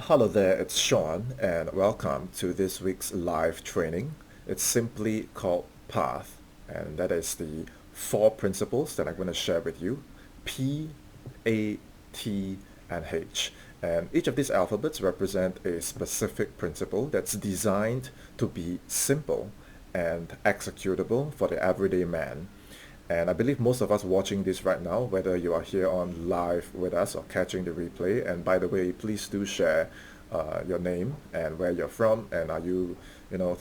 Hello there, it's Sean, and welcome to this week's live training. It's simply called Path, and that is the four principles that I'm going to share with you: P, A, T, and H. And each of these alphabets represent a specific principle that's designed to be simple and executable for the everyday man. And I believe most of us watching this right now, whether you are here on live with us or catching the replay, and by the way, please do share your name and where you're from, and are you, you know,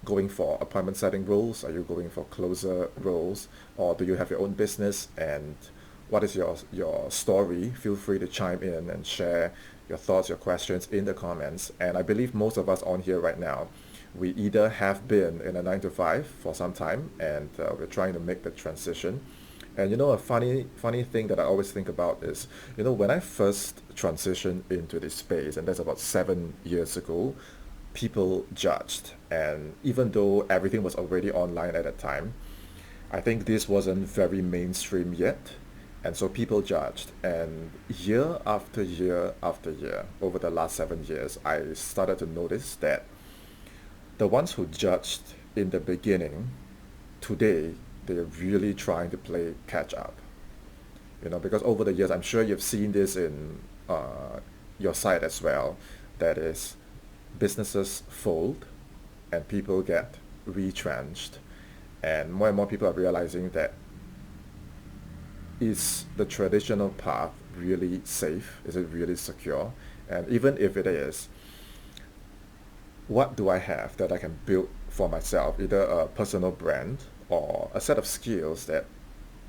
going for appointment setting roles? Are you going for closer roles, or do you have your own business? And what is your story? Feel free to chime in and share your thoughts, your questions in the comments. And I believe most of us on here right now, we either have been in a 9 to 5 for some time, and we're trying to make the transition. And a funny thing that I always think about is, when I first transitioned into this space, and that's about 7 years ago, people judged. And even though everything was already online at that time, I think this wasn't very mainstream yet. And so people judged. And year after year after year, over the last 7 years, I started to notice that the ones who judged in the beginning, today, they're really trying to play catch up. Because over the years, I'm sure you've seen this in your side as well. That is, businesses fold and people get retrenched. And more people are realizing that, is the traditional path really safe? Is it really secure? And even if it is, what do I have that I can build for myself, either a personal brand or a set of skills that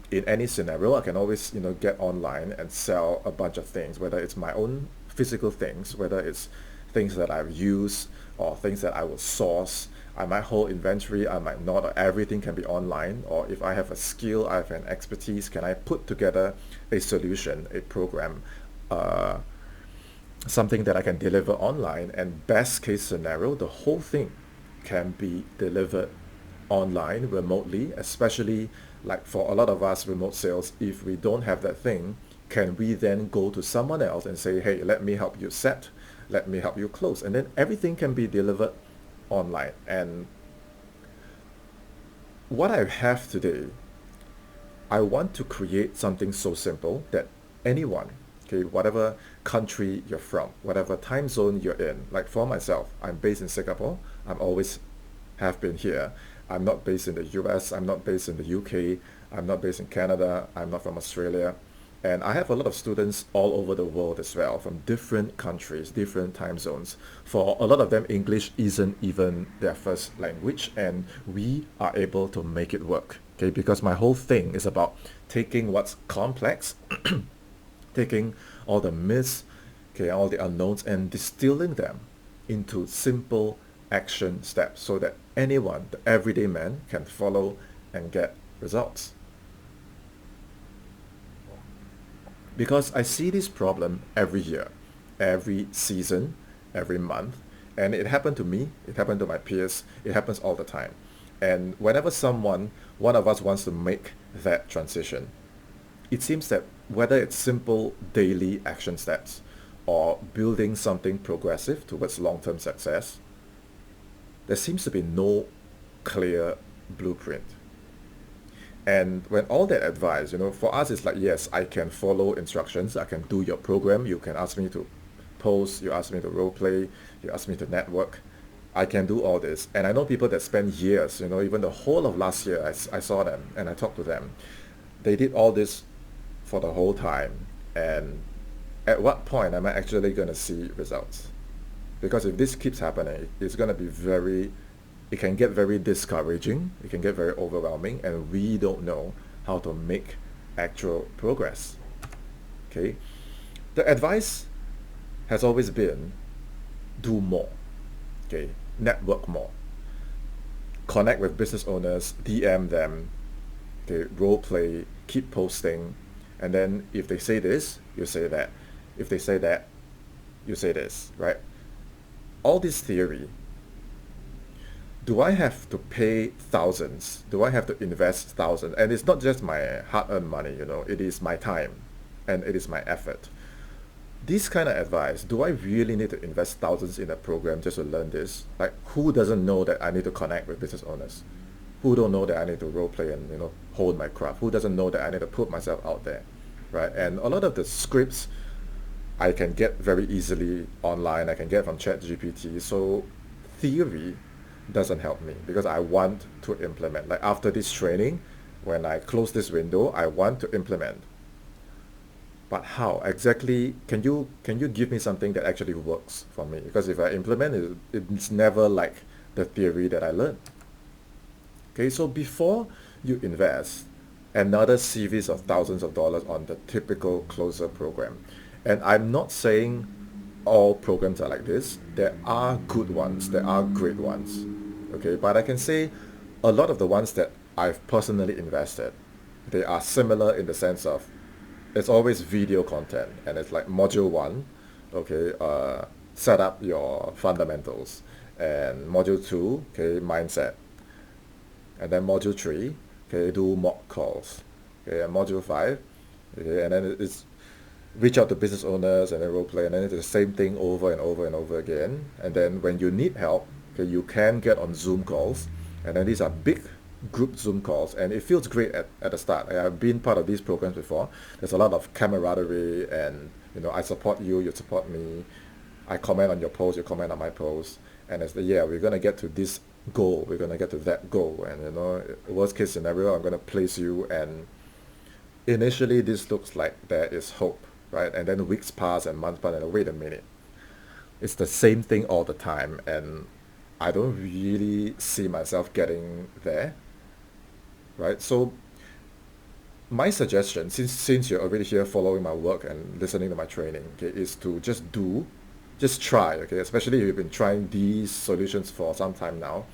in any scenario I can always, get online and sell a bunch of things, whether it's my own physical things, whether it's things that I've used or things that I will source. I might hold inventory, I might not, or everything can be online. Or if I have a skill, I have an expertise, can I put together a solution, a program, uh, something that I can deliver online, and best case scenario, the whole thing can be delivered online remotely, especially like for a lot of us remote sales, if we don't have that thing, can we then go to someone else and say, hey, let me help you set, let me help you close, and then everything can be delivered online. And what I have today, I want to create something so simple that anyone, okay, whatever country you're from, whatever time zone you're in, like for myself, I'm based in Singapore. I'm always have been here. I'm not based in the US. I'm not based in the UK. I'm not based in Canada. I'm not from Australia. And I have a lot of students all over the world as well, from different countries, different time zones. For a lot of them, English isn't even their first language, and we are able to make it work. Okay, because my whole thing is about taking what's complex, taking all the myths, okay, all the unknowns, and distilling them into simple action steps so that anyone, the everyday man, can follow and get results. Because I see this problem every year, every season, every month, and it happened to me, it happened to my peers, it happens all the time. And whenever one of us wants to make that transition, it seems that whether it's simple daily action steps or building something progressive towards long-term success, there seems to be no clear blueprint. And when all that advice, for us, it's like, yes, I can follow instructions. I can do your program. You can ask me to post. You ask me to role play. You ask me to network. I can do all this. And I know people that spend years, even the whole of last year, I saw them and I talked to them. They did all this for the whole time. And at what point am I actually going to see results? Because if this keeps happening, it's going to be it can get very discouraging, it can get very overwhelming, and we don't know how to make actual progress. Okay? The advice has always been do more. Okay? Network more. Connect with business owners, DM them, okay, role play, keep posting, and then if they say this, you say that. If they say that, you say this, right? All this theory, do I have to pay thousands? Do I have to invest thousands? And it's not just my hard-earned money, it is my time and it is my effort. This kind of advice, do I really need to invest thousands in a program just to learn this? Like, who doesn't know that I need to connect with business owners? Who don't know that I need to role play and, hone my craft? Who doesn't know that I need to put myself out there, right? And a lot of the scripts I can get very easily online. I can get from ChatGPT. So theory doesn't help me because I want to implement. Like after this training, when I close this window, I want to implement. But how exactly? Can you give me something that actually works for me? Because if I implement it, it's never like the theory that I learned. Okay, so before you invest another series of thousands of dollars on the typical closer program, and I'm not saying all programs are like this. There are good ones, there are great ones. Okay, but I can say a lot of the ones that I've personally invested, they are similar in the sense of it's always video content and it's like module one, okay, set up your fundamentals, and module two, okay, mindset, and then module three, okay, do mock calls, okay, and module five, okay, and then it's reach out to business owners and then role play, and then it's the same thing over and over and over again. And then when you need help, okay, you can get on Zoom calls, and then these are big group Zoom calls, and it feels great at the start. I've been part of these programs before. There's a lot of camaraderie, and I support you, you support me. I comment on your post, you comment on my post, and it's yeah, we're gonna get to this goal, we're gonna get to that goal, and worst case scenario, I'm gonna place you. And initially this looks like there is hope, right? And then weeks pass and months pass, and wait a minute, it's the same thing all the time, and I don't really see myself getting there, right? So my suggestion, since you're already here following my work and listening to my training, okay, is to just try, okay, especially if you've been trying these solutions for some time now.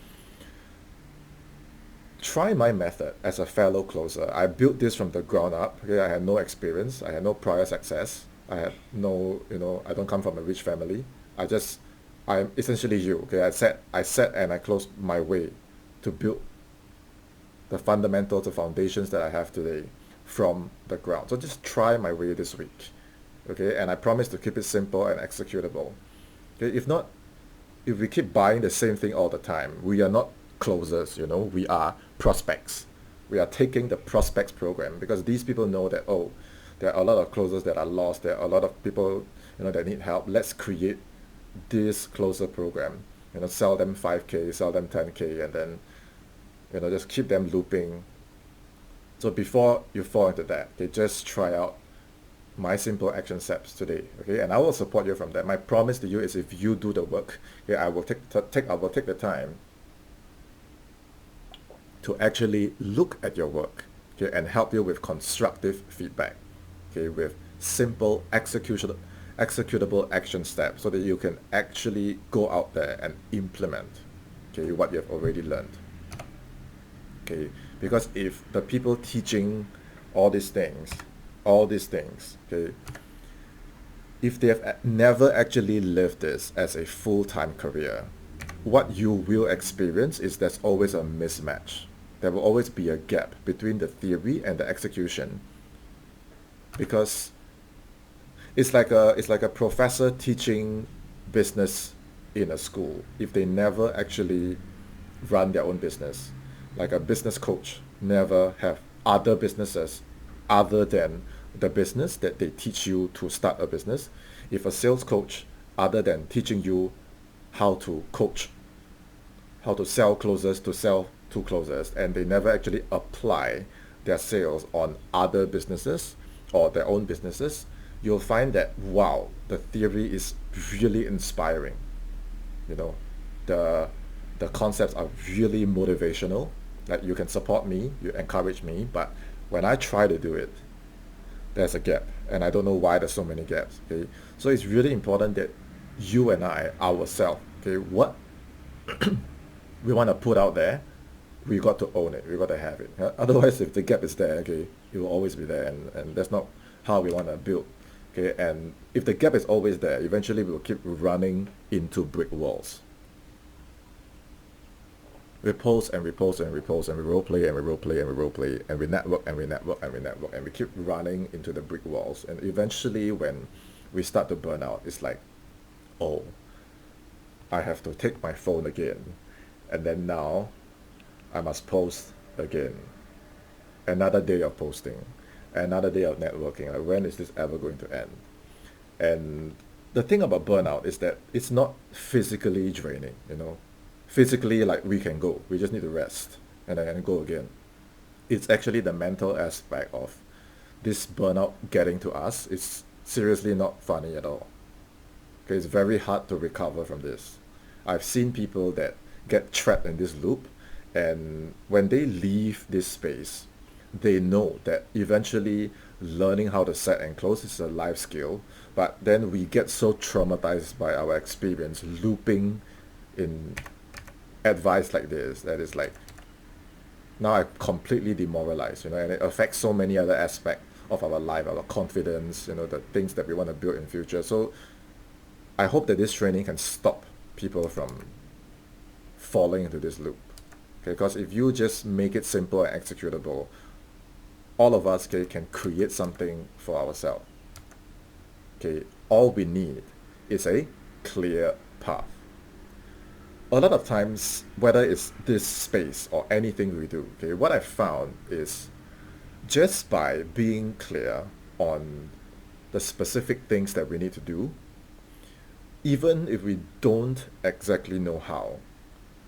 Try my method as a fellow closer. I built this from the ground up. Okay, I had no experience. I had no prior success. I had no, I don't come from a rich family. I'm essentially you. Okay, I sat and I closed my way to build the fundamentals, the foundations that I have today from the ground. So just try my way this week. Okay, and I promise to keep it simple and executable. Okay, if we keep buying the same thing all the time, we are not closers, we are prospects. We are taking the prospects program because these people know that, oh, there are a lot of closers that are lost. There are a lot of people, that need help. Let's create this closer program. Sell them 5K, sell them 10K, and then, just keep them looping. So before you fall into that, okay, just try out my simple action steps today, okay, and I will support you from that. My promise to you is if you do the work, okay, I will take the time to actually look at your work, okay, and help you with constructive feedback, okay, with simple executable action steps so that you can actually go out there and implement, okay, what you have already learned, okay, because if the people teaching all these things, okay, if they have never actually lived this as a full-time career, what you will experience is there's always a mismatch. There will always be a gap between the theory and the execution, because it's like a professor teaching business in a school if they never actually run their own business. Like a business coach never have other businesses other than the business that they teach you to start a business. If a sales coach, other than teaching you how to coach, how to sell closers to sell to closers, and they never actually apply their sales on other businesses or their own businesses, you'll find that, wow, the theory is really inspiring. The concepts are really motivational. Like you can support me, you encourage me, but when I try to do it, there's a gap, and I don't know why there's so many gaps. Okay, so it's really important that you and I ourselves, okay, what we want to put out there, we got to own it, we got to have it. Otherwise, if the gap is there, okay, it will always be there, and that's not how we want to build. Okay, and if the gap is always there, eventually we will keep running into brick walls. We post and we post and we post and we role play and we role play and we role play and we network and we network and we network and we keep running into the brick walls, and eventually when we start to burn out. It's like, oh, I have to take my phone again, and then now I must post again. Another day of posting, another day of networking. Like, when is this ever going to end? And the thing about burnout is that it's not physically draining, you know. Physically, like, we can go. We just need to rest and then go again. It's actually the mental aspect of this burnout getting to us. It's seriously not funny at all. Okay, it's very hard to recover from this. I've seen people that get trapped in this loop, and when they leave this space, they know that eventually learning how to set and close is a life skill, but then we get so traumatized by our experience looping in advice like this that is like, now I'm completely demoralized, you know, and it affects so many other aspects of our life, our confidence, you know, the things that we want to build in future. So I hope that this training can stop people from falling into this loop. Okay, because if you just make it simple and executable, all of us, okay, can create something for ourselves. Okay, all we need is a clear path. A lot of times, whether it's this space or anything we do, okay, what I found is just by being clear on the specific things that we need to do, even if we don't exactly know how,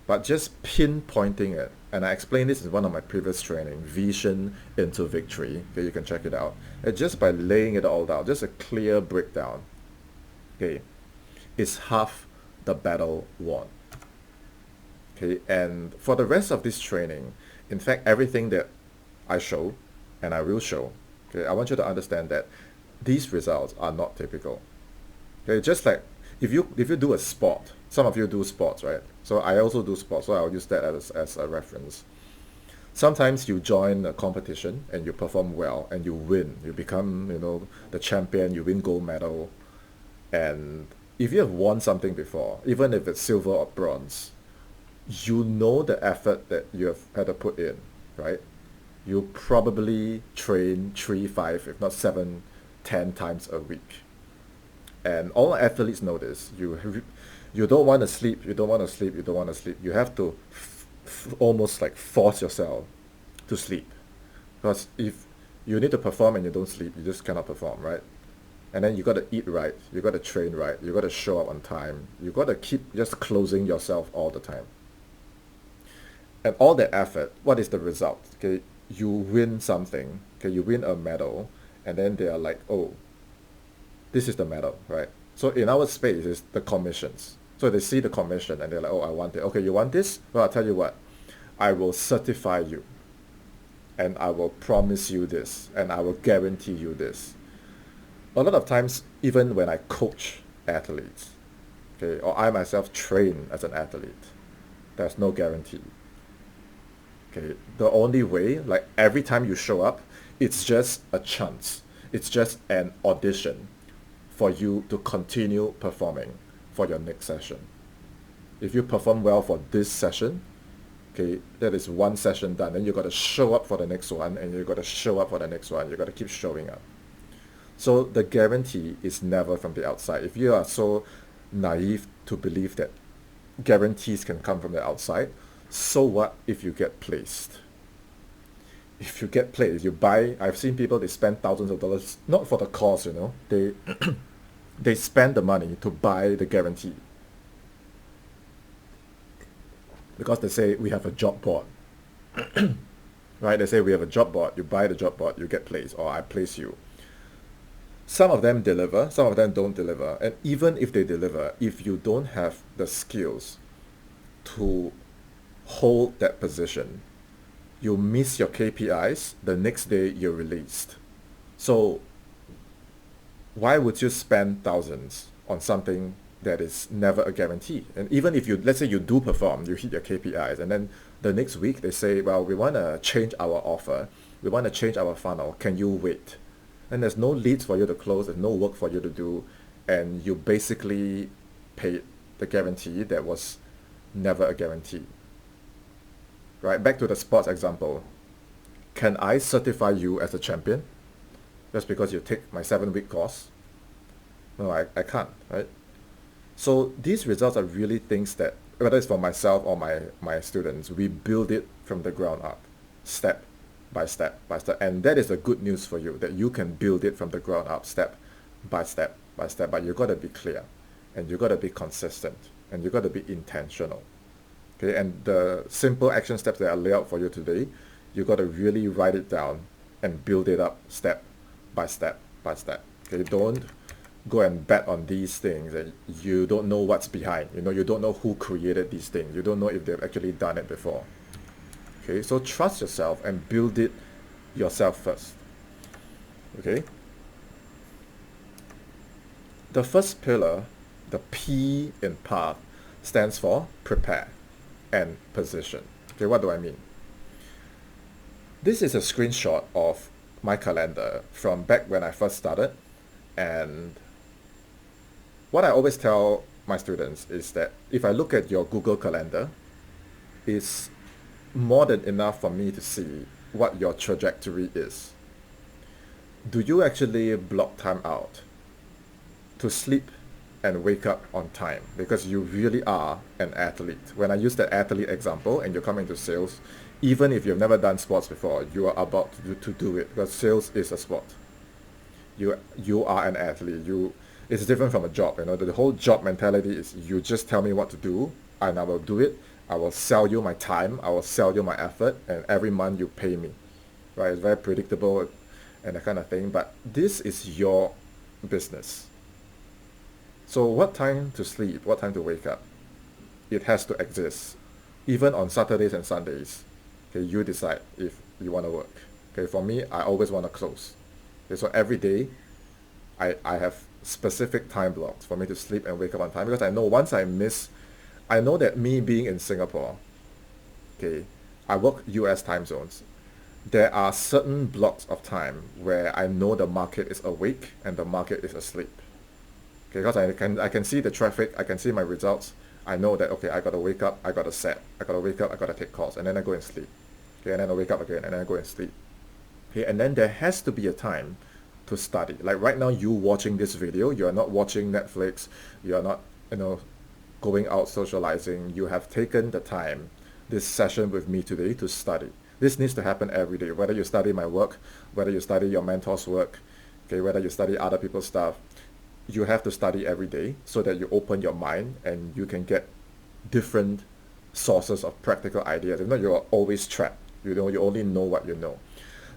but just pinpointing it. And I explained this in one of my previous training, Vision into Victory. Okay, you can check it out. And just by laying it all down, just a clear breakdown, okay, is half the battle won. Okay, and for the rest of this training, in fact, everything that I show and I will show, okay, I want you to understand that these results are not typical. Okay, just like if you do a sport, some of you do sports, right? So I also do sports, so I'll use that as a reference. Sometimes you join a competition and you perform well and you win. You become, you know, the champion, you win gold medal. And if you have won something before, even if it's silver or bronze, you know the effort that you have had to put in, right? You probably train 3, 5, if not 7, 10 times a week. And all athletes know this. You don't want to sleep, you don't want to sleep, you don't want to sleep. You have to almost like force yourself to sleep. Because if you need to perform and you don't sleep, you just cannot perform, right? And then you got to eat right, you got to train right, you got to show up on time, you got to keep just closing yourself all the time. And all that effort, what is the result? Okay, you win something, okay, you win a medal, and then they are like, oh, this is the medal, right? So in our space is the commissions. So they see the commission and they're like, oh, I want it. Okay, you want this? Well, I'll tell you what, I will certify you, and I will promise you this, and I will guarantee you this. A lot of times, even when I coach athletes, okay, or I myself train as an athlete, there's no guarantee. Okay, the only way, like every time you show up, it's just a chance. It's just an audition for you to continue performing for your next session. If you perform well for this session, okay, that is one session done. Then you got to show up for the next one, and you got to show up for the next one. You got to keep showing up. So the guarantee is never from the outside. If you are so naive to believe that guarantees can come from the outside, so what if you get placed? If you get placed, you buy, I've seen people, they spend thousands of dollars, not for the cause, you know, they spend the money to buy the guarantee. Because they say, we have a job board. Right, they say we have a job board, you buy the job board, you get placed, or I place you. Some of them deliver, some of them don't deliver. And even if they deliver, if you don't have the skills to hold that position, you miss your KPIs, the next day you're released. So why would you spend thousands on something that is never a guarantee? And even if you, let's say you do perform, you hit your KPIs, and then the next week they say, well, we want to change our offer, we want to change our funnel, can you wait? And there's no leads for you to close, there's no work for you to do, and you basically paid the guarantee that was never a guarantee. Right, back to the sports example. Can I certify you as a champion just because you take my 7-week course? No, I can't, right? So these results are really things that, whether it's for myself or my students, we build it from the ground up, step by step by step. And that is the good news for you, that you can build it from the ground up, step by step by step. But you got to be clear, and you got to be consistent, and you got to be intentional. Okay, and the simple action steps that I lay out for you today, you got to really write it down and build it up step by step by step. Okay, don't go and bet on these things and you don't know what's behind. You don't know who created these things. You don't know if they've actually done it before. Okay, so trust yourself and build it yourself first. Okay, the first pillar, the P in path, stands for prepare and position. Okay, what do I mean? This is a screenshot of my calendar from back when I first started, and what I always tell my students is that if I look at your Google Calendar, it's more than enough for me to see what your trajectory is. Do you actually block time out to sleep and wake up on time? Because you really are an athlete. When I use that athlete example and you come into sales, even if you've never done sports before, you are about to do it, because sales is a sport. You are an athlete. It's different from a job. The whole job mentality is you just tell me what to do and I will do it. I will sell you my time, I will sell you my effort, and every month you pay me. Right? It's very predictable and that kind of thing. But this is your business. So what time to sleep, what time to wake up? It has to exist. Even on Saturdays and Sundays. Okay, you decide if you want to work. Okay, for me, I always want to close. Okay, so every day, I have specific time blocks for me to sleep and wake up on time, because I know once I know that me being in Singapore, okay, I work US time zones. There are certain blocks of time where I know the market is awake and the market is asleep. Okay, because I can see the traffic, I can see my results. I know that, okay, I gotta wake up, I gotta set, I gotta wake up, I gotta take calls, and then I go and sleep. Okay, and then I wake up again, and then I go and sleep. Okay, and then there has to be a time to study. Like right now, you watching this video, you are not watching Netflix, you are not, going out socializing. You have taken the time, this session with me today, to study. This needs to happen every day, whether you study my work, whether you study your mentor's work, okay, whether you study other people's stuff. You have to study every day so that you open your mind and you can get different sources of practical ideas. If not, you're always trapped. You only know what you know.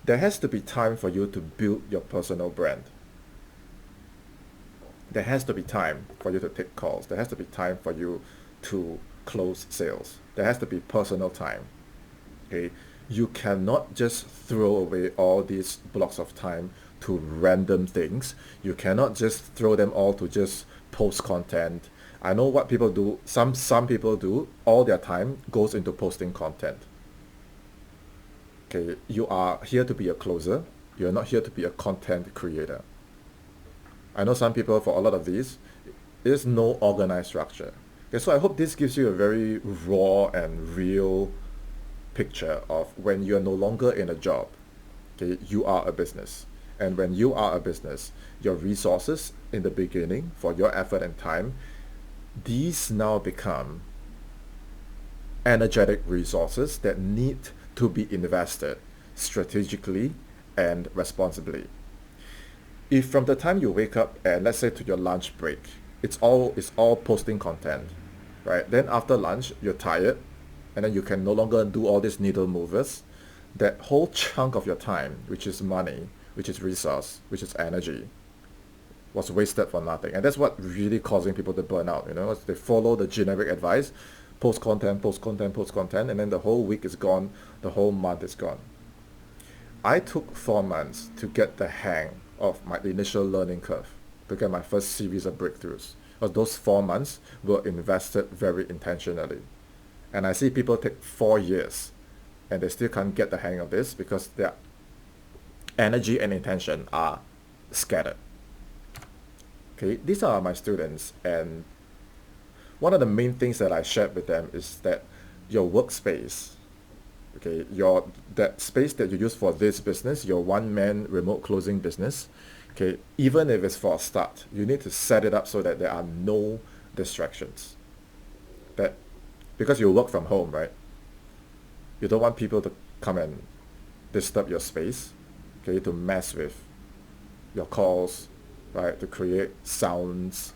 There has to be time for you to build your personal brand. There has to be time for you to take calls. There has to be time for you to close sales. There has to be personal time. Okay? You cannot just throw away all these blocks of time to random things. You cannot just throw them all to just post content. I know what people do. Some people do. All their time goes into posting content. Okay, you are here to be a closer. You're not here to be a content creator. I know some people, for a lot of these, there's no organized structure. Okay, so I hope this gives you a very raw and real picture of when you're no longer in a job. Okay, you are a business. And when you are a business, your resources in the beginning for your effort and time, these now become energetic resources that need to be invested strategically and responsibly. If from the time you wake up and let's say to your lunch break, it's all posting content, right? Then after lunch, you're tired, and then you can no longer do all these needle movers. That whole chunk of your time, which is money, which is resource, which is energy, was wasted for nothing. And that's what really causing people to burn out. They follow the generic advice, post content, post content, post content, and then the whole week is gone, the whole month is gone. I took 4 months to get the hang of my initial learning curve, to get my first series of breakthroughs. Because those 4 months were invested very intentionally. And I see people take 4 years and they still can't get the hang of this because their energy and intention are scattered. Okay, these are my students, and one of the main things that I shared with them is that your workspace, okay, that space that you use for this business, your one-man remote closing business, Okay, even if it's for a start, you need to set it up so that there are no distractions. That because you work from home, right? You don't want people to come and disturb your space, okay, to mess with your calls, right? To create sounds.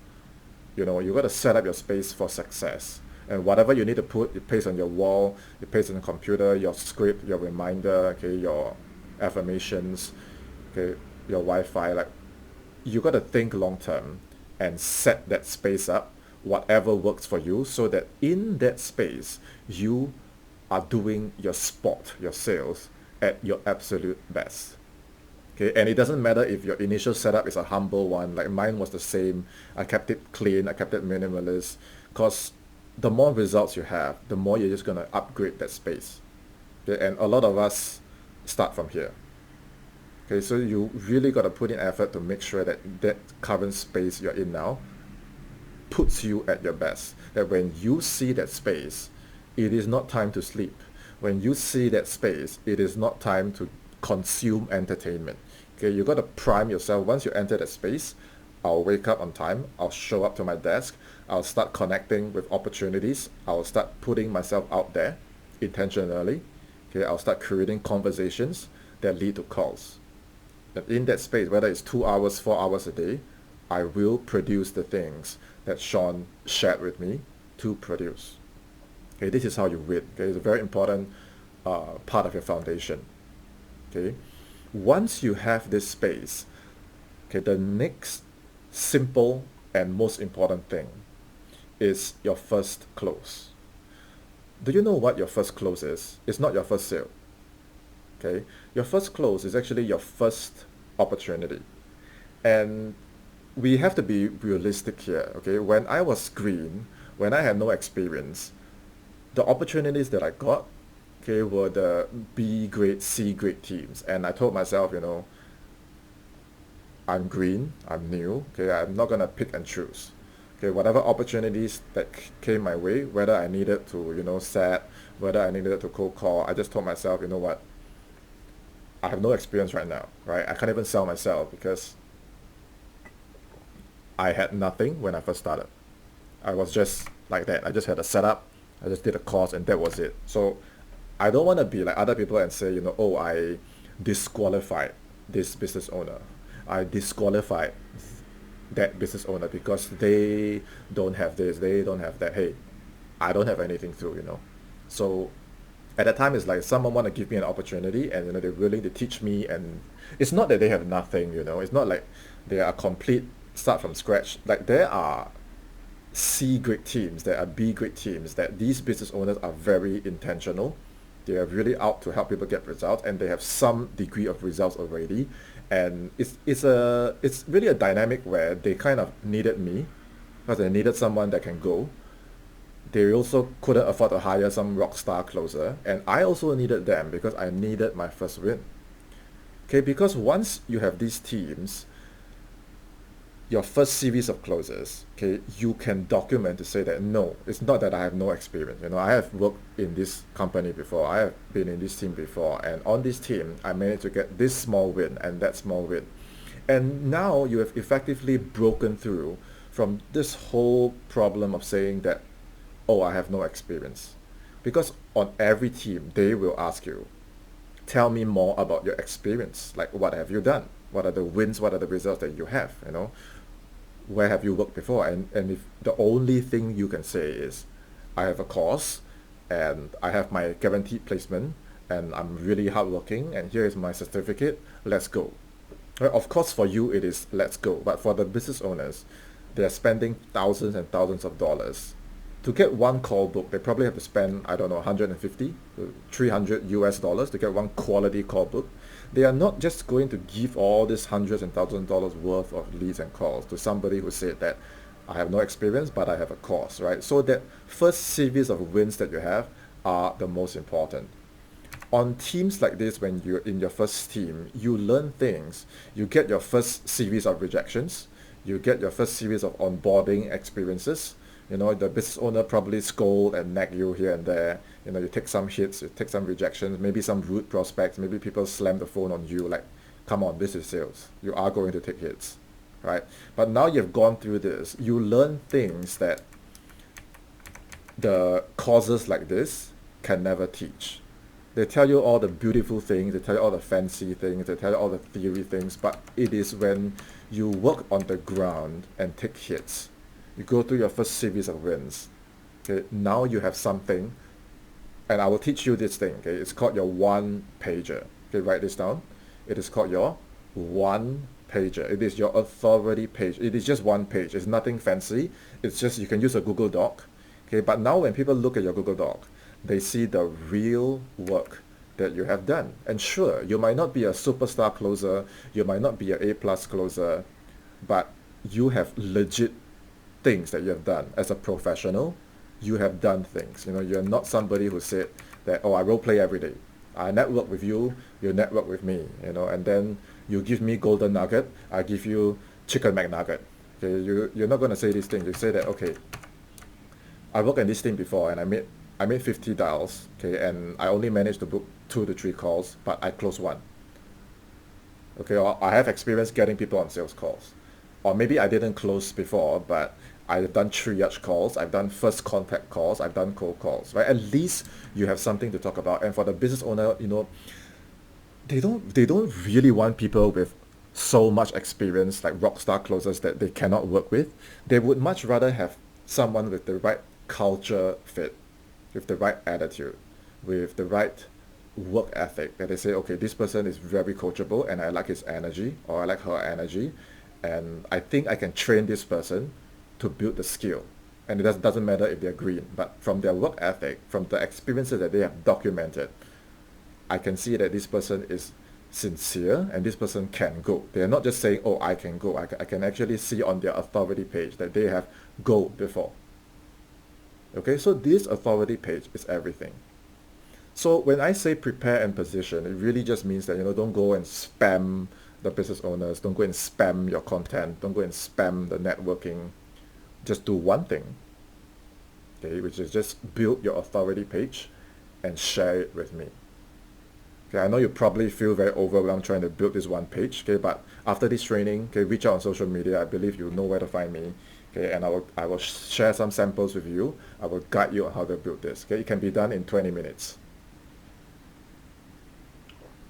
You got to set up your space for success. And whatever you need to put, you paste on your wall, you paste on the computer, your script, your reminder, okay, your affirmations, okay, your Wi-Fi. Like, you got to think long term and set that space up, whatever works for you, so that in that space, you are doing your spot, your sales at your absolute best. Okay, and it doesn't matter if your initial setup is a humble one, like mine was the same. I kept it clean, I kept it minimalist, because the more results you have, the more you're just gonna upgrade that space. Okay, and a lot of us start from here. Okay, so you really gotta put in effort to make sure that that current space you're in now puts you at your best. That when you see that space, it is not time to sleep. When you see that space, it is not time to consume entertainment. Okay, you got to prime yourself. Once you enter that space, I'll wake up on time. I'll show up to my desk. I'll start connecting with opportunities. I'll start putting myself out there intentionally. Okay, I'll start creating conversations that lead to calls. And in that space, whether it's 2 hours, 4 hours a day, I will produce the things that Sean shared with me to produce. Okay, this is how you win. Okay, it's a very important part of your foundation. Okay, once you have this space, okay, the next simple and most important thing is your first close. Do you know what your first close is? It's not your first sale. Okay, your first close is actually your first opportunity. And we have to be realistic here. Okay, when I was green, when I had no experience, the opportunities that I got, okay, were the B grade, C grade teams. And I told myself, I'm green, I'm new, okay, I'm not gonna pick and choose. Okay, whatever opportunities that came my way, whether I needed to, set, whether I needed to cold call, I just told myself, you know what, I have no experience right now, right? I can't even sell myself because I had nothing when I first started. I was just like that. I just had a setup, I just did a course, and that was it. So I don't want to be like other people and say, oh, I disqualified this business owner. I disqualified that business owner because they don't have this, they don't have that. Hey, I don't have anything through. So at that time, it's like someone want to give me an opportunity, and they're willing to teach me. And it's not that they have nothing. It's not like they are complete start from scratch. Like, there are C grade teams, there are B grade teams, that these business owners are very intentional. They are really out to help people get results, and they have some degree of results already. And it's really a dynamic where they kind of needed me because they needed someone that can go. They also couldn't afford to hire some rock star closer, and I also needed them because I needed my first win. Okay, because once you have these teams, your first series of closes, okay, you can document to say that no, it's not that I have no experience. I have worked in this company before, I have been in this team before, and on this team, I managed to get this small win and that small win. And now you have effectively broken through from this whole problem of saying that, oh, I have no experience. Because on every team, they will ask you, tell me more about your experience. Like, what have you done? What are the wins? What are the results that you have? Where have you worked before? And if the only thing you can say is, I have a course, and I have my guaranteed placement, and I'm really hardworking, and here is my certificate, let's go. Right? Of course, for you, it is let's go. But for the business owners, they're spending thousands and thousands of dollars. To get one call book, they probably have to spend, I don't know, 150 to 300 US dollars to get one quality call book. They are not just going to give all these hundreds and thousands of dollars worth of leads and calls to somebody who said that I have no experience, but I have a course, right? So that first series of wins that you have are the most important. On teams like this, when you're in your first team, you learn things. You get your first series of rejections. You get your first series of onboarding experiences. The business owner probably scold and nag you here and there. You take some hits, you take some rejections, maybe some rude prospects, maybe people slam the phone on you. Like, Come on, this is sales. You are going to take hits, right? But now you've gone through this, you learn things that the courses like this can never teach. They tell you all the beautiful things, they tell you all the fancy things, they tell you all the theory things, but it is when you work on the ground and take hits, you go through your first series of wins. Okay, now you have something, and I will teach you this thing. Okay, it's called your one pager. Okay, write this down. It is called your one pager. It is your authority page. It is just one page. It's nothing fancy. It's just you can use a Google Doc. Okay, but now when people look at your Google Doc, they see the real work that you have done. And sure, you might not be a superstar closer, you might not be an A+ closer, but you have legit things that you have done. As a professional, you have done things. You know, you're not somebody who said that, oh, I role play every day. I network with you, you network with me, you know, and then you give me golden nugget, I give you chicken McNugget. Okay, you're not going to say these things. You say that, okay, I worked in this team before and I made 50 dials, okay, and I only managed to book 2 to 3 calls, but I closed 1. Okay, or I have experience getting people on sales calls. Or maybe I didn't close before, but I've done triage calls, I've done first contact calls, I've done cold calls, right? At least you have something to talk about. And for the business owner, you know, they don't really want people with so much experience like rockstar closers that they cannot work with. They would much rather have someone with the right culture fit, with the right attitude, with the right work ethic, that they say, okay, this person is very coachable and I like his energy or I like her energy, and I think I can train this person to build the skill. And it doesn't matter if they're green, but from their work ethic, from the experiences that they have documented, I can see that this person is sincere and this person can go. They are not just saying, oh, I can go. I can actually see on their authority page that they have go before. Okay, so this authority page is everything. So when I say prepare and position, it really just means that, you know, don't go and spam the business owners, don't go and spam your content, don't go and spam the networking. Just do one thing, okay, which is just build your authority page and share it with me. Okay, I know you probably feel very overwhelmed trying to build this one page, okay, but after this training, okay, reach out on social media. I believe you know where to find me. Okay, and I will share some samples with you. I will guide you on how to build this. Okay, it can be done in 20 minutes.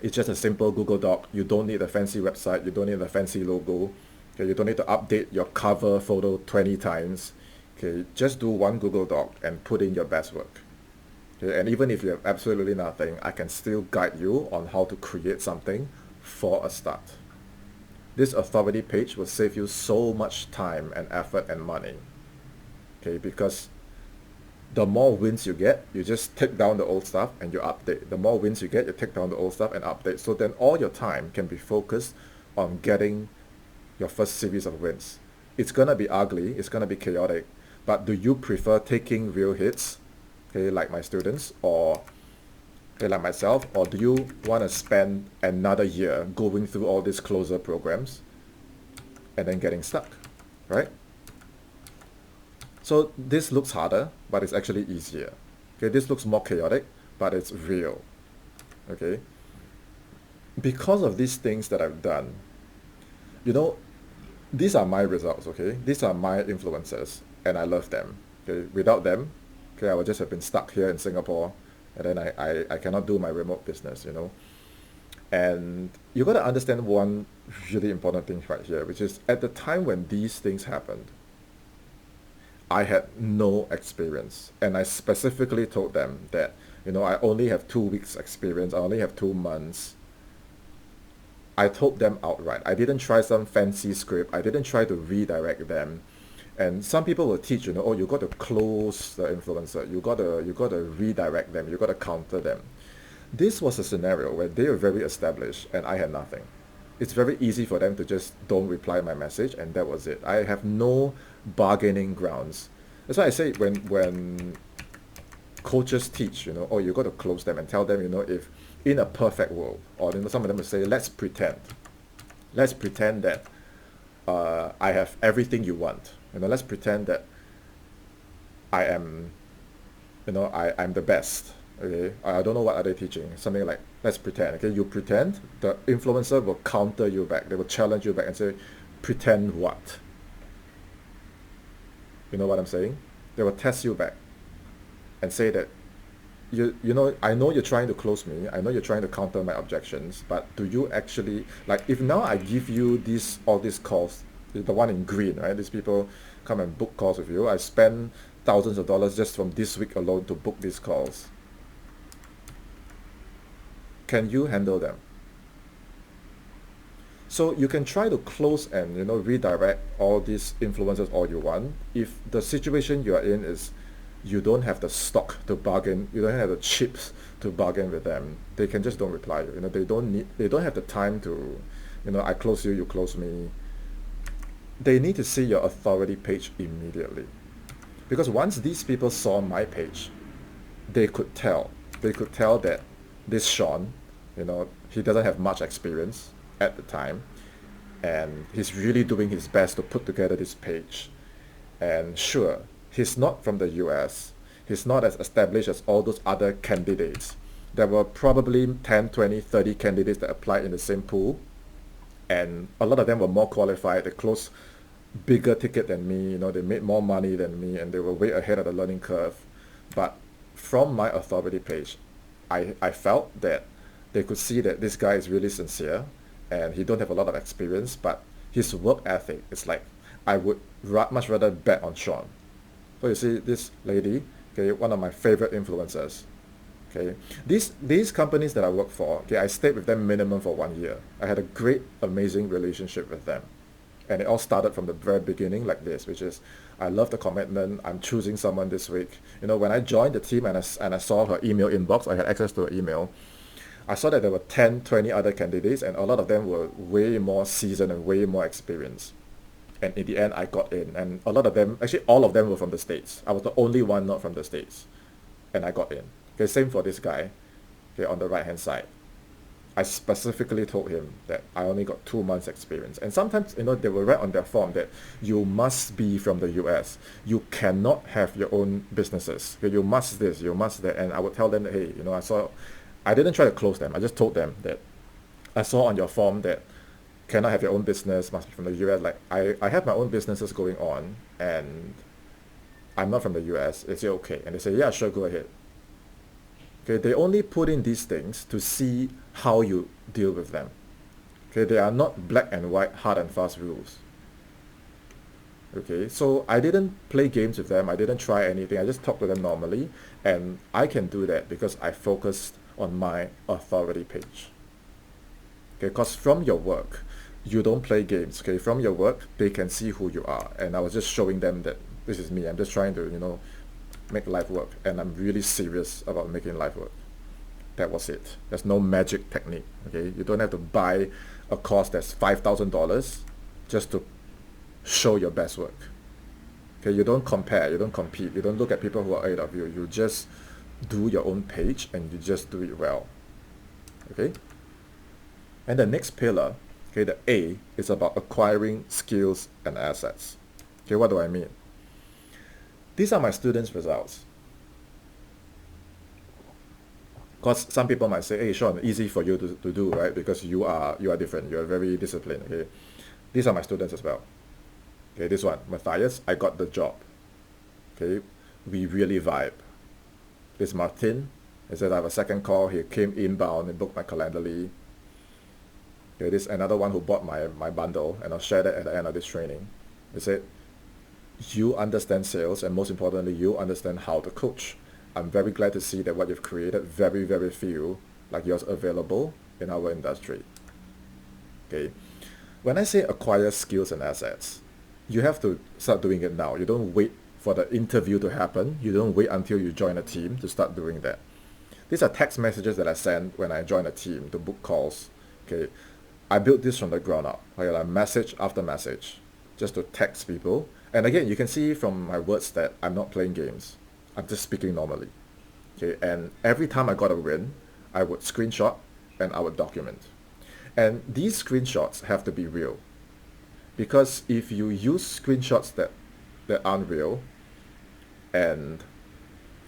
It's just a simple Google Doc. You don't need a fancy website. You don't need a fancy logo. Okay, you don't need to update your cover photo 20 times. Okay, just do one Google Doc and put in your best work. Okay, and even if you have absolutely nothing, I can still guide you on how to create something for a start. This authority page will save you so much time and effort and money. Okay, because the more wins you get, you just take down the old stuff and you update. The more wins you get, you take down the old stuff and update. So then all your time can be focused on getting your first series of wins. It's gonna be ugly, it's gonna be chaotic, but do you prefer taking real hits, okay, like my students, or okay, like myself, or do you want to spend another year going through all these closer programs and then getting stuck, right? So this looks harder, but it's actually easier. Okay, this looks more chaotic, but it's real. Okay, because of these things that I've done, you know, these are my results. Okay, these are my influencers, and I love them. Okay, without them, okay, I would just have been stuck here in Singapore, and then I cannot do my remote business, you know. And you got to understand one really important thing right here, which is at the time when these things happened, I had no experience, and I specifically told them that, you know, I only have 2 weeks experience, I only have 2 months. I told them outright. I didn't try some fancy script. I didn't try to redirect them. And some people will teach, you know, oh, you got to close the influencer. You got to redirect them. You got to counter them. This was a scenario where they were very established and I had nothing. It's very easy for them to just don't reply my message, and that was it. I have no bargaining grounds. That's why I say when coaches teach, you know, oh, you got to close them and tell them, you know, if in a perfect world, or you know, some of them will say, let's pretend that I have everything you want. You know, let's pretend that I am, you know, I'm the best. Okay, I don't know what are they teaching. Something like, let's pretend. Okay, you pretend, the influencer will counter you back. They will challenge you back and say, pretend what? You know what I'm saying? They will test you back and say that you know, I know you're trying to close me. I know you're trying to counter my objections, but do you actually, like, if now I give you these all these calls, the one in green, right? These people come and book calls with you. I spend thousands of dollars just from this week alone to book these calls. Can you handle them? So you can try to close and, you know, redirect all these influences all you want. If the situation you are in is you don't have the stock to bargain, you don't have the chips to bargain with them, they can just don't reply you. You know, they don't have the time to, you know, I close you, you close me. They need to see your authority page immediately. Because once these people saw my page, they could tell. They could tell that this Sean, you know, he doesn't have much experience at the time, and he's really doing his best to put together this page. And sure, he's not from the US. He's not as established as all those other candidates. There were probably 10, 20, 30 candidates that applied in the same pool, and a lot of them were more qualified. They closed bigger ticket than me, you know, they made more money than me, and they were way ahead of the learning curve. But from my authority page, I felt that they could see that this guy is really sincere and he don't have a lot of experience, but his work ethic is like, I would much rather bet on Sean. So you see this lady, okay, one of my favorite influencers. Okay, these companies that I work for, okay, I stayed with them minimum for 1 year. I had a great, amazing relationship with them. And it all started from the very beginning like this, which is, I love the commitment. I'm choosing someone this week. You know, when I joined the team and I saw her email inbox, I had access to her email. I saw that there were 10, 20 other candidates, and a lot of them were way more seasoned and way more experienced. And in the end, I got in. And a lot of them, actually all of them were from the States. I was the only one not from the States. And I got in. Okay, same for this guy, okay, on the right-hand side. I specifically told him that I only got 2 months experience. And sometimes, you know, they will write on their form that you must be from the US. You cannot have your own businesses. Okay, you must this, you must that. And I would tell them that, hey, you know, I didn't try to close them. I just told them that I saw on your form that cannot have your own business, must be from the US. Like, I have my own businesses going on, and I'm not from the US. Is it okay? And they say, yeah, sure, go ahead. Okay, they only put in these things to see how you deal with them. Okay, they are not black and white, hard and fast rules. Okay, so I didn't play games with them. I didn't try anything. I just talked to them normally, and I can do that because I focused on my authority page. Okay, because from your work, you don't play games. Okay, from your work, they can see who you are, and I was just showing them that this is me. I'm just trying to, you know, make life work, and I'm really serious about making life work. That was it. There's no magic technique. Okay, you don't have to buy a course that's $5,000 just to show your best work. Okay, you don't compare, you don't compete, you don't look at people who are ahead of you. You just do your own page and you just do it well. Okay, and the next pillar, okay, the A, is about acquiring skills and assets. Okay, what do I mean? These are my students' results. Because some people might say, hey, Sean, easy for you to do, right? Because you are different. You are very disciplined. Okay, these are my students as well. Okay, this one, Matthias, I got the job. Okay, we really vibe. This Martin, he said I have a second call. He came inbound and booked my Calendly. Okay, this another one who bought my bundle, and I'll share that at the end of this training. He said, you understand sales, and most importantly, you understand how to coach. I'm very glad to see that what you've created, very, very few like yours available in our industry. Okay, when I say acquire skills and assets, you have to start doing it now. You don't wait for the interview to happen. You don't wait until you join a team to start doing that. These are text messages that I send when I join a team to book calls. Okay, I built this from the ground up. Okay, like message after message, just to text people. And again, you can see from my words that I'm not playing games. I'm just speaking normally. Okay, and every time I got a win, I would screenshot and I would document. And these screenshots have to be real. Because if you use screenshots that aren't real and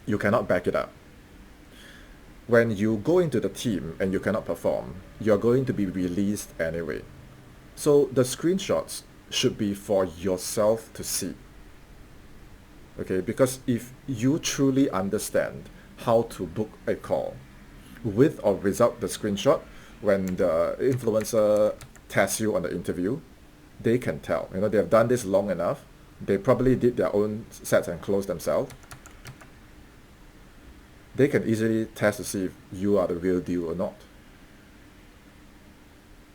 you cannot back it up, When you go into the team and you cannot perform, you're going to be released anyway. So the screenshots should be for yourself to see. Okay, because if you truly understand how to book a call, with or without the screenshot, when the influencer tests you on the interview, they can tell. You know, they have done this long enough. They probably did their own sets and close themselves. They can easily test to see if you are the real deal or not.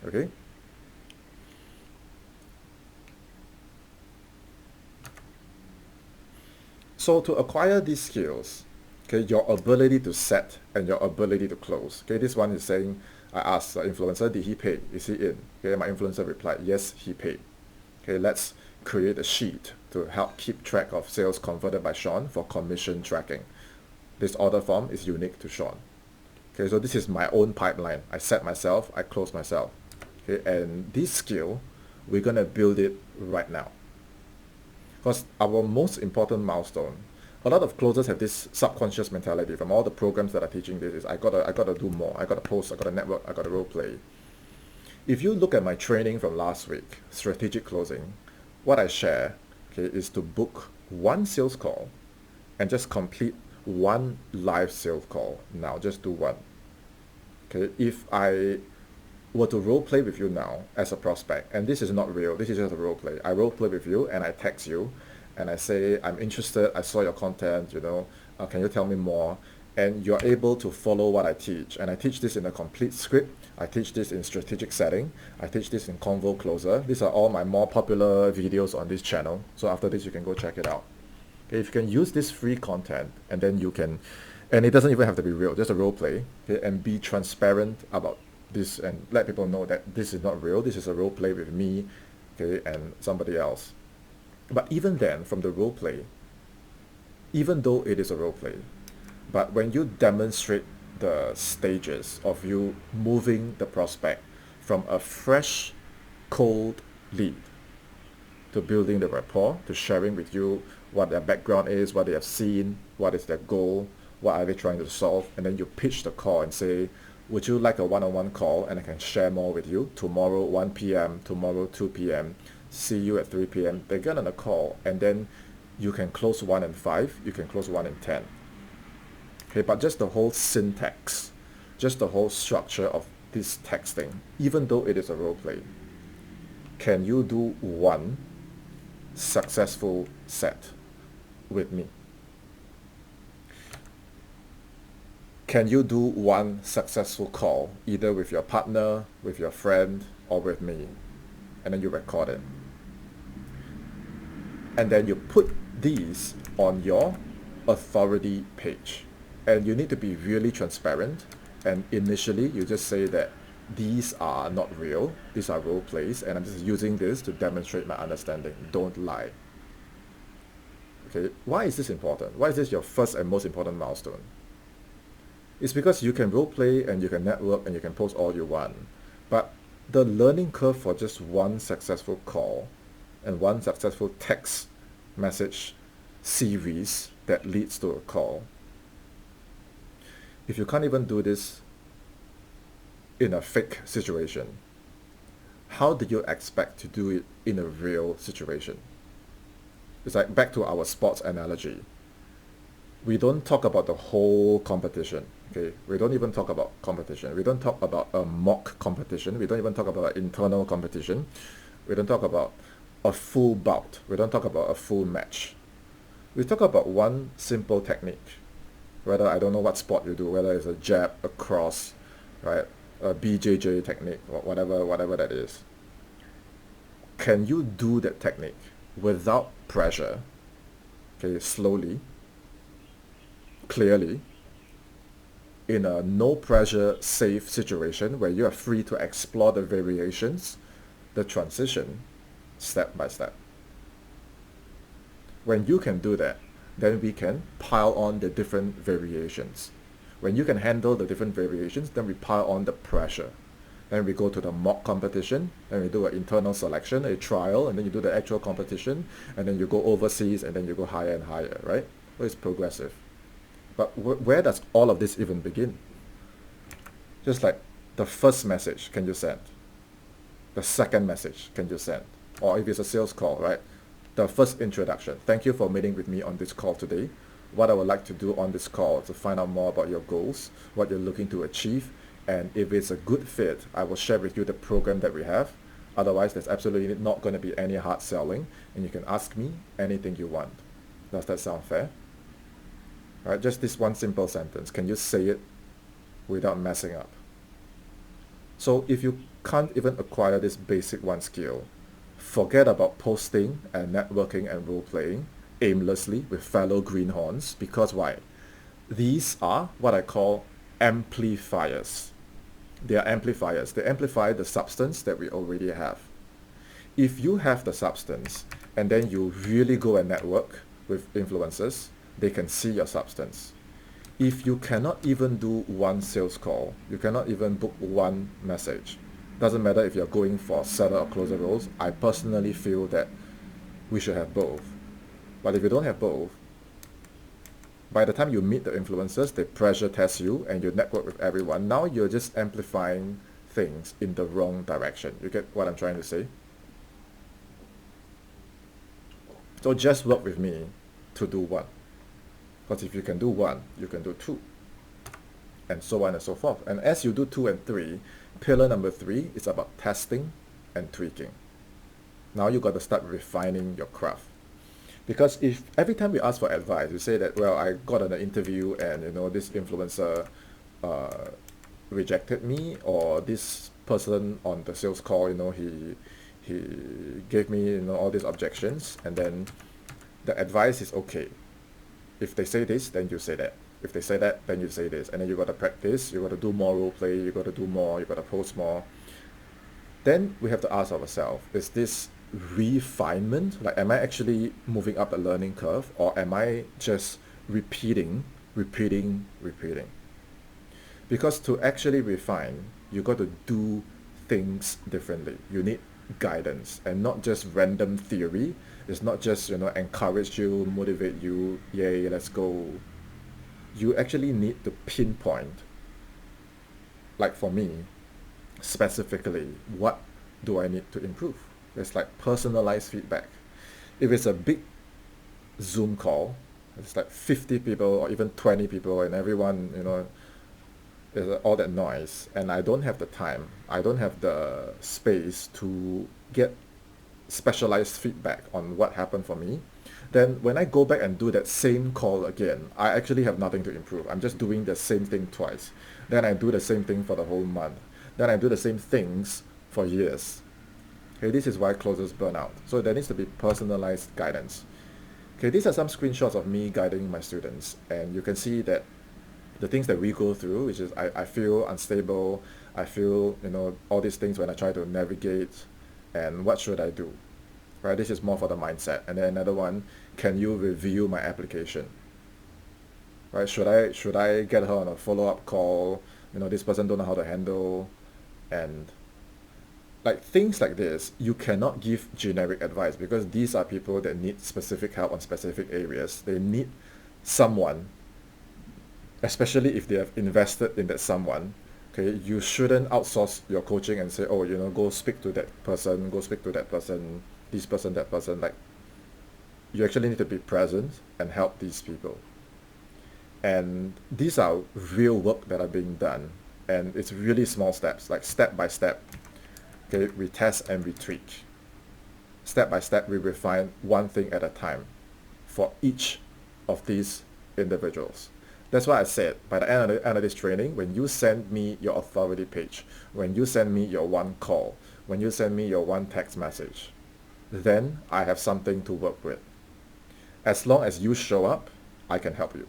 Okay? So to acquire these skills, okay, your ability to set and your ability to close. Okay, this one is saying, I asked the influencer, did he pay? Is he in? Okay, my influencer replied, yes, he paid. Okay, let's create a sheet to help keep track of sales converted by Sean for commission tracking. This order form is unique to Sean. Okay, so this is my own pipeline. I set myself, I close myself. Okay, and this skill, we're gonna build it right now. Because our most important milestone, a lot of closers have this subconscious mentality from all the programs that are teaching this is I gotta do more, I gotta post, I gotta network, I gotta role play. If you look at my training from last week, strategic closing, what I share, okay, is to book one sales call and just complete one live sales call. Now just do one. Okay, if I were to role play with you now as a prospect, and this is not real, this is just a role play. I role play with you and I text you and I say, I'm interested, I saw your content, you know, can you tell me more? And you're able to follow what I teach. And I teach this in a complete script. I teach this in strategic setting. I teach this in Convo Closer. These are all my more popular videos on this channel. So after this, you can go check it out. Okay, if you can use this free content and then you can, and it doesn't even have to be real, just a role play, okay, and be transparent about this and let people know that this is not real, this is a role play with me, okay, and somebody else. But even then, from the role play, even though it is a role play, but when you demonstrate the stages of you moving the prospect from a fresh, cold lead to building the rapport, to sharing with you what their background is, what they have seen, what is their goal, what are they trying to solve, and then you pitch the call and say, would you like a one-on-one call and I can share more with you? Tomorrow 1 p.m., tomorrow 2 p.m., see you at 3 p.m. They get on a call and then you can close 1 in 5, you can close 1 in 10. Okay, but just the whole syntax, just the whole structure of this texting, even though it is a role play, can you do one successful set with me? Can you do one successful call, either with your partner, with your friend, or with me? And then you record it. And then you put these on your authority page. And you need to be really transparent. And initially, you just say that these are not real, these are role plays, and I'm just using this to demonstrate my understanding. Don't lie. Okay, why is this important? Why is this your first and most important milestone? It's because you can role play and you can network and you can post all you want. But the learning curve for just one successful call and one successful text message series that leads to a call, if you can't even do this in a fake situation, how do you expect to do it in a real situation? It's like back to our sports analogy. We don't talk about the whole competition. Okay, we don't even talk about competition. We don't talk about a mock competition. We don't even talk about an internal competition. We don't talk about a full bout. We don't talk about a full match. We talk about one simple technique. Whether I don't know what sport you do, whether it's a jab, a cross, right, a BJJ technique, or whatever that is. Can you do that technique without pressure? Okay, slowly, clearly, in a no pressure, safe situation where you are free to explore the variations, the transition, step by step. When you can do that, then we can pile on the different variations. When you can handle the different variations, then we pile on the pressure. Then we go to the mock competition, then we do an internal selection, a trial, and then you do the actual competition, and then you go overseas, and then you go higher and higher, right? So it's progressive. But where does all of this even begin? Just like the first message, can you send? The second message, can you send? Or if it's a sales call, right? The first introduction. Thank you for meeting with me on this call today. What I would like to do on this call to find out more about your goals, what you're looking to achieve, and if it's a good fit, I will share with you the program that we have. Otherwise, there's absolutely not going to be any hard selling, and you can ask me anything you want. Does that sound fair? All right, just this one simple sentence. Can you say it without messing up? So if you can't even acquire this basic one skill, forget about posting and networking and role-playing aimlessly with fellow greenhorns, because why? These are what I call amplifiers. They are amplifiers. They amplify the substance that we already have. If you have the substance and then you really go and network with influencers, they can see your substance. If you cannot even do one sales call, you cannot even book one message, doesn't matter if you're going for seller or closer roles, I personally feel that we should have both. But if you don't have both, by the time you meet the influencers, they pressure test you and you network with everyone. Now you're just amplifying things in the wrong direction. You get what I'm trying to say? So just work with me to do one. Because if you can do one, you can do two. And so on and so forth. And as you do 2 and 3, pillar number 3 is about testing and tweaking. Now you got to start refining your craft. Because if every time we ask for advice, you say that, well, I got an interview and this influencer rejected me, or this person on the sales call, he gave me all these objections, and then the advice is okay. If they say this, then you say that. If they say that, then you say this. And then you got to practice, you got to do more role play, you got to do more, you got to post more. Then we have to ask ourselves, is this refinement? Like, am I actually moving up the learning curve, or am I just repeating? Because to actually refine, you got to do things differently. You need guidance and not just random theory. It's not just encourage you, motivate you, yay, let's go. You actually need to pinpoint, like for me specifically, what do I need to improve. It's like personalized feedback. If it's a big Zoom call, it's like 50 people or even 20 people, and everyone there's all that noise, and I don't have the time, I don't have the space to get specialized feedback on what happened for me, then when I go back and do that same call again, I actually have nothing to improve. I'm just doing the same thing twice. Then I do the same thing for the whole month. Then I do the same things for years. Okay, this is why closers burn out. So there needs to be personalized guidance. Okay, these are some screenshots of me guiding my students, and you can see that the things that we go through, which is I feel unstable, I feel all these things when I try to navigate, and what should I do? Right, this is more for the mindset. And then another one, can you review my application? Right, should I get her on a follow-up call? This person don't know how to handle, and like things like this, you cannot give generic advice, because these are people that need specific help on specific areas. They need someone, especially if they have invested in that someone. Okay, you shouldn't outsource your coaching and say, oh, go speak to that person, go speak to that person, this person, that person. Like, you actually need to be present and help these people. And these are real work that are being done, and it's really small steps, like step by step. Okay, we test and we tweak. Step by step, we refine one thing at a time for each of these individuals. That's why I said, by the end of this training, when you send me your authority page, when you send me your one call, when you send me your one text message, then I have something to work with. As long as you show up, I can help you.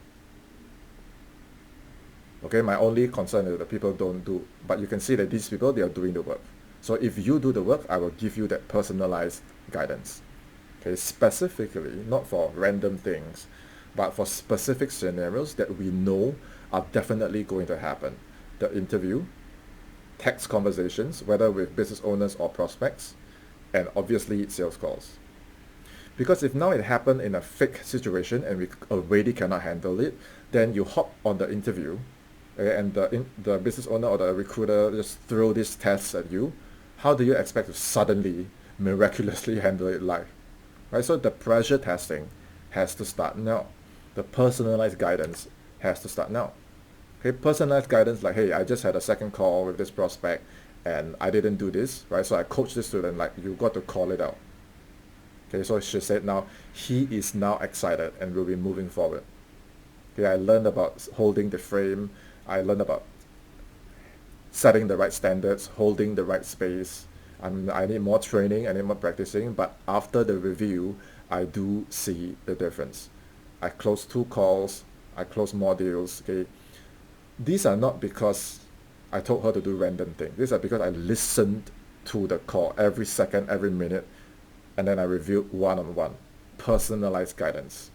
Okay, my only concern is that people don't do, but you can see that these people, they are doing the work. So if you do the work, I will give you that personalized guidance. Okay, specifically, not for random things, but for specific scenarios that we know are definitely going to happen. The interview, text conversations, whether with business owners or prospects, and obviously sales calls. Because if now it happened in a fake situation and we already cannot handle it, then you hop on the interview okay, and the business owner or the recruiter just throw these tests at you, how do you expect to suddenly miraculously handle it live? Right? So the pressure testing has to start now. The personalized guidance has to start now. Okay, personalized guidance like, hey, I just had a second call with this prospect and I didn't do this, right? So I coached this student like, you got to call it out. Okay, so she said now he is now excited and will be moving forward. Okay, I learned about holding the frame. I learned about setting the right standards, holding the right space. I need more training, I need more practicing, but after the review, I do see the difference. I closed 2 calls, I closed more deals. Okay, these are not because I told her to do random things. These are because I listened to the call every second, every minute, and then I reviewed one-on-one, personalized guidance.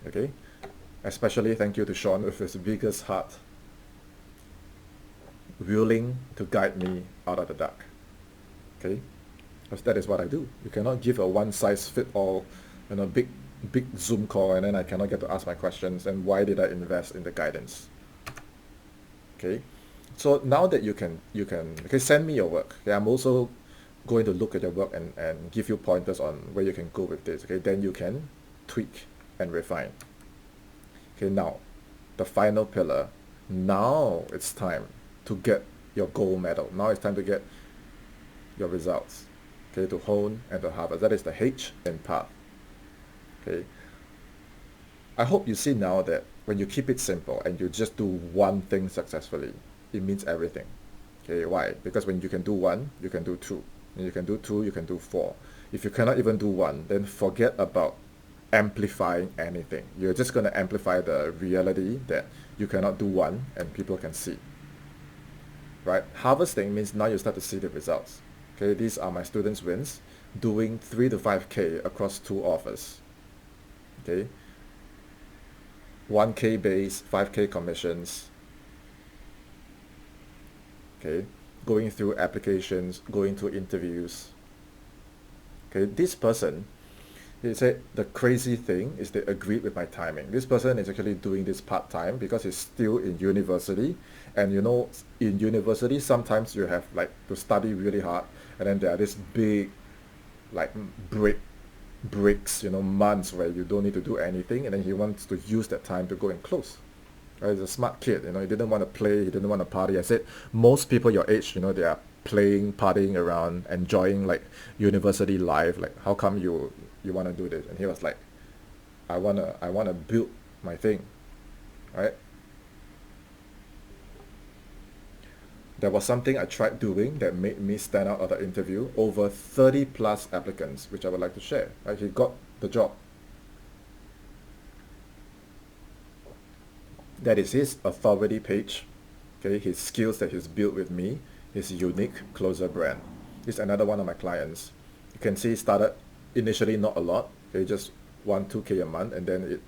Okay, especially thank you to Sean with his biggest heart, willing to guide me out of the dark. Okay, because that is what I do. You cannot give a one-size-fit-all, big Zoom call, and then I cannot get to ask my questions. And why did I invest in the guidance? Okay, so now that you can okay, send me your work. Okay, I'm also going to look at your work and give you pointers on where you can go with this. Okay, then you can tweak and refine. Okay, now the final pillar. Now it's time to get your gold medal. Now it's time to get your results. Okay, to hone and to harvest. That is the H in path. Okay, I hope you see now that when you keep it simple and you just do one thing successfully, it means everything. Okay, why? Because when you can do one, you can do two. And you can do two, you can do four. If you cannot even do one, then forget about amplifying anything. You're just going to amplify the reality that you cannot do one and people can see. Right? Harvesting means now you start to see the results. Okay, these are my students' wins, doing 3 to 5K across 2 offers. Okay, 1K base, 5K commissions. Okay, going through applications, going through interviews. Okay, this person, he said the crazy thing is they agreed with my timing. This person is actually doing this part-time because he's still in university. And you know, in university, sometimes you have like to study really hard, and then there are this big like breaks, months where you don't need to do anything, and then he wants to use that time to go and close. Right? He's a smart kid, he didn't want to play, he didn't want to party. I said most people your age, they are playing, partying around, enjoying like university life. Like, how come you want to do this? And he was like, I wanna build my thing, right? There was something I tried doing that made me stand out at the interview. Over 30 plus applicants, which I would like to share. Right? He got the job. That is his authority page. Okay, his skills that he's built with me, his unique closer brand. He's another one of my clients. You can see he started initially not a lot. Okay, just 1-2K a month, and then it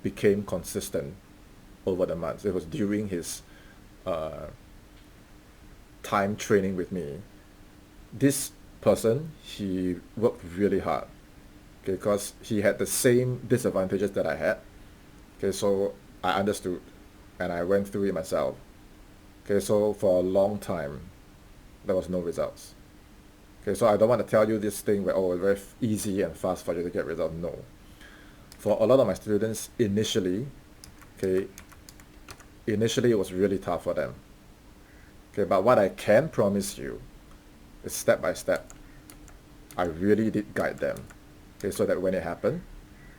became consistent over the months. It was during his time training with me. This person, he worked really hard, okay, because he had the same disadvantages that I had. Okay, so I understood and I went through it myself. Okay, so for a long time, there was no results. Okay, so I don't want to tell you this thing where, oh, it's very easy and fast for you to get results. No. For a lot of my students, initially it was really tough for them. Okay, but what I can promise you is step by step. I really did guide them. Okay, so that when it happened,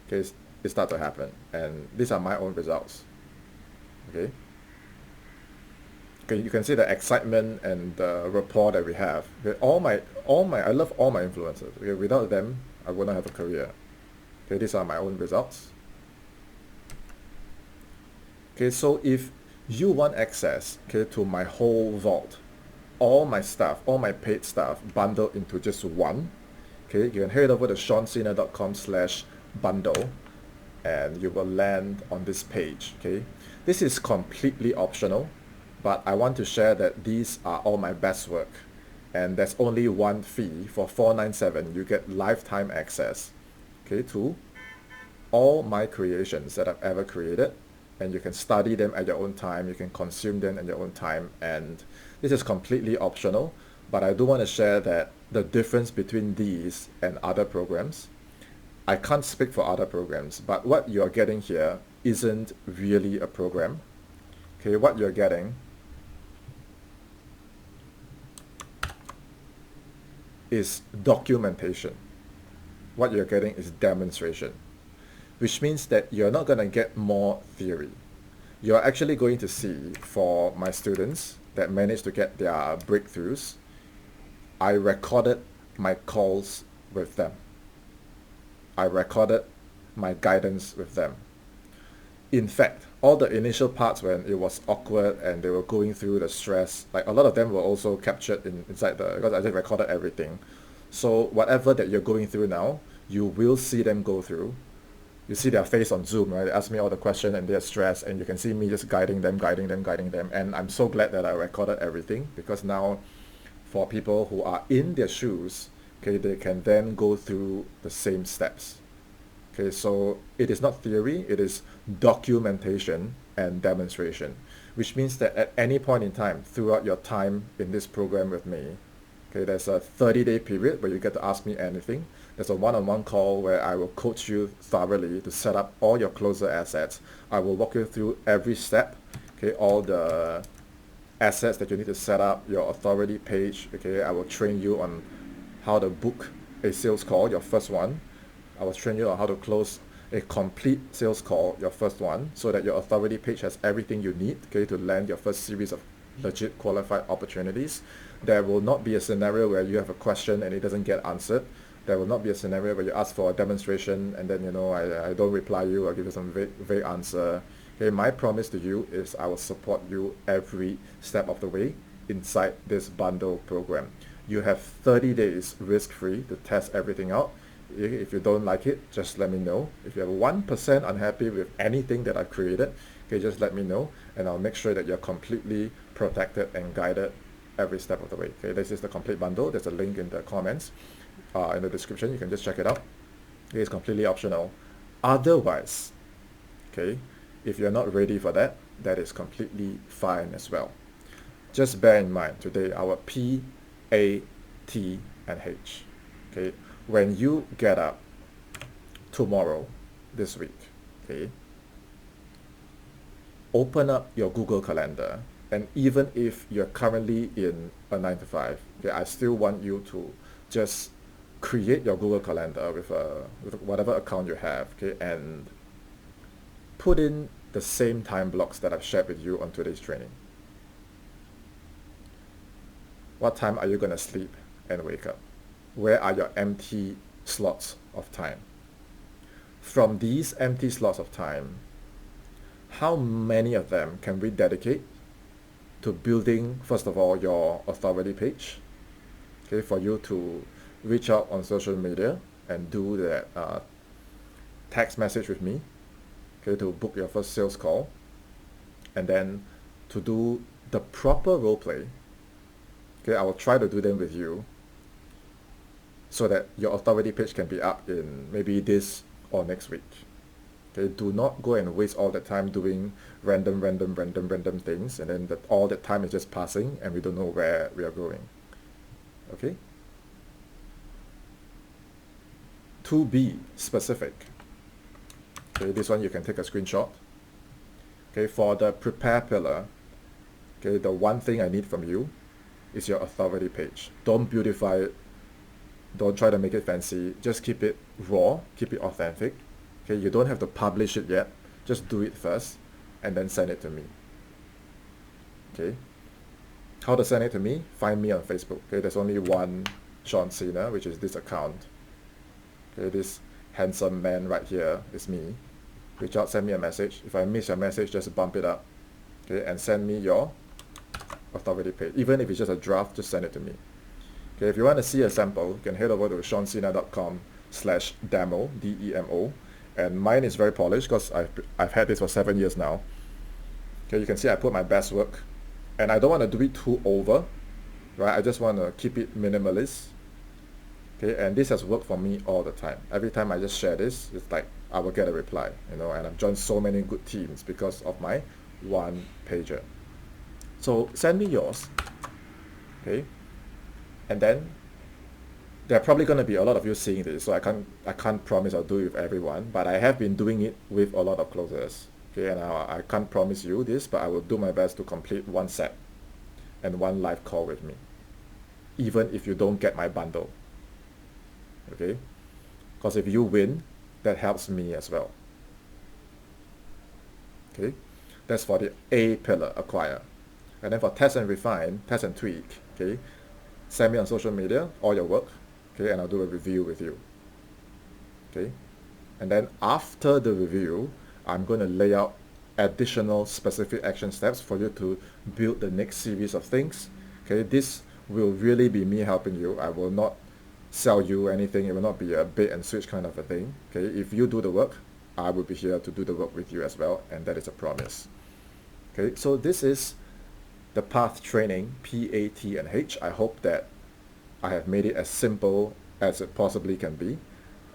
okay, it started to happen. And these are my own results. Okay. Okay, you can see the excitement and the rapport that we have. Okay, I love all my influencers. Okay, without them, I wouldn't have a career. Okay, these are my own results. Okay, so if you want access, okay, to my whole vault, all my stuff, all my paid stuff bundled into just one, okay, you can head over to seancina.com/bundle and you will land on this page. Okay, this is completely optional, but I want to share that these are all my best work, and there's only one fee. For $497 you get lifetime access, okay, to all my creations that I've ever created, and you can study them at your own time, you can consume them at your own time, and this is completely optional, but I do want to share that the difference between these and other programs, I can't speak for other programs, but what you're getting here isn't really a program. Okay, what you're getting is documentation. What you're getting is demonstration, which means that you're not going to get more theory. You're actually going to see, for my students that managed to get their breakthroughs, I recorded my calls with them. I recorded my guidance with them. In fact, all the initial parts when it was awkward and they were going through the stress, like a lot of them were also captured inside because I just recorded everything. So whatever that you're going through now, you will see them go through. You see their face on Zoom, right? They ask me all the questions and they're stressed, and you can see me just guiding them. And I'm so glad that I recorded everything, because now for people who are in their shoes, okay, they can then go through the same steps. Okay, so it is not theory, it is documentation and demonstration, which means that at any point in time throughout your time in this program with me, okay, there's a 30-day period where you get to ask me anything. There's a one-on-one call where I will coach you thoroughly to set up all your closer assets. I will walk you through every step, okay, all the assets that you need to set up, your authority page, okay. I will train you on how to book a sales call, your first one. I will train you on how to close a complete sales call, your first one, so that your authority page has everything you need, okay, to land your first series of legit qualified opportunities. There will not be a scenario where you have a question and it doesn't get answered. There will not be a scenario where you ask for a demonstration and then, I don't reply you or give you some vague answer. Okay, my promise to you is I will support you every step of the way inside this bundle program. You have 30 days risk-free to test everything out. If you don't like it, just let me know. If you're 1% unhappy with anything that I've created, okay, just let me know, and I'll make sure that you're completely protected and guided every step of the way. Okay, this is the complete bundle. There's a link in the comments, in the description. You can just check it out. It is completely optional. Otherwise, okay, if you're not ready for that, that is completely fine as well. Just bear in mind today our P, A, T, and H. Okay, when you get up tomorrow, this week, okay, open up your Google Calendar, and even if you're currently in a 9 to 5, okay, I still want you to just create your Google Calendar with whatever account you have, okay, and put in the same time blocks that I've shared with you on today's training. What time are you going to sleep and wake up? Where are your empty slots of time? From these empty slots of time, how many of them can we dedicate to building, first of all, your authority page, okay, for you to reach out on social media and do that text message with me, okay, to book your first sales call, and then to do the proper role play. Okay, I will try to do them with you so that your authority page can be up in maybe this or next week. Okay, do not go and waste all the time doing random things, and then all the time is just passing and we don't know where we are going. Okay? To be specific, okay, this one you can take a screenshot. Okay, for the prepare pillar, okay, the one thing I need from you is your authority page. Don't beautify it. Don't try to make it fancy. Just keep it raw, keep it authentic. Okay, you don't have to publish it yet. Just do it first and then send it to me. Okay? How to send it to me? Find me on Facebook. Okay, there's only one Sean Cena, which is this account. Okay, this handsome man right here is me. Reach out, send me a message. If I miss your message, just bump it up. Okay, and send me your authority page. Even if it's just a draft, just send it to me. Okay, if you want to see a sample, you can head over to seancena.com/demo, DEMO. And mine is very polished because I've had this for 7 years now. Okay, you can see I put my best work, and I don't want to do it too over, right? I just want to keep it minimalist. Okay, and this has worked for me all the time. Every time I just share this, it's like I will get a reply, you know, and I've joined so many good teams because of my one pager. So send me yours, okay? And then there are probably going to be a lot of you seeing this, so I can't promise I'll do it with everyone, but I have been doing it with a lot of closers, okay? And I can't promise you this, but I will do my best to complete one set and one live call with me, even if you don't get my bundle, okay? Because if you win, that helps me as well, okay? That's for the A pillar, acquire. And then for test and refine, test and tweak, okay? Send me on social media all your work, okay? And I'll do a review with you, okay? And then after the review, I'm going to lay out additional specific action steps for you to build the next series of things, okay? This will really be me helping you. I will not sell you anything. It will not be a bait and switch kind of a thing, okay? If you do the work, I will be here to do the work with you as well, and that is a promise, okay? So this is the path training, PAT&H. I hope that I have made it as simple as it possibly can be.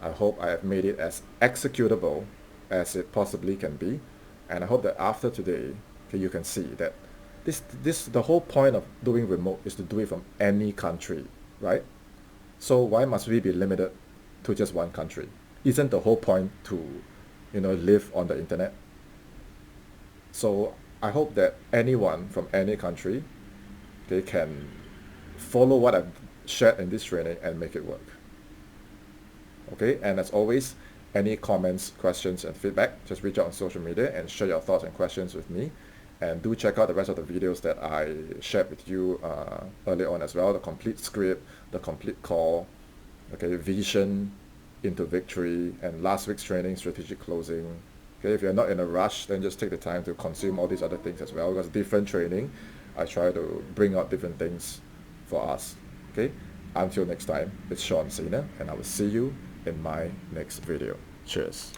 I hope I have made it as executable as it possibly can be. And I hope that after today, okay, you can see that the whole point of doing remote is to do it from any country, right? So why must we be limited to just one country? Isn't the whole point to, you know, live on the internet? So I hope that anyone from any country, they can follow what I've shared in this training and make it work. Okay, and as always, any comments, questions, and feedback, just reach out on social media and share your thoughts and questions with me. And do check out the rest of the videos that I shared with you earlier on as well, the complete script, the complete call, okay, vision into victory, and last week's training, strategic closing. Okay, if you're not in a rush, then just take the time to consume all these other things as well, because different training, I try to bring out different things for us. Okay, until next time, it's Sean Cena, and I will see you in my next video. Cheers.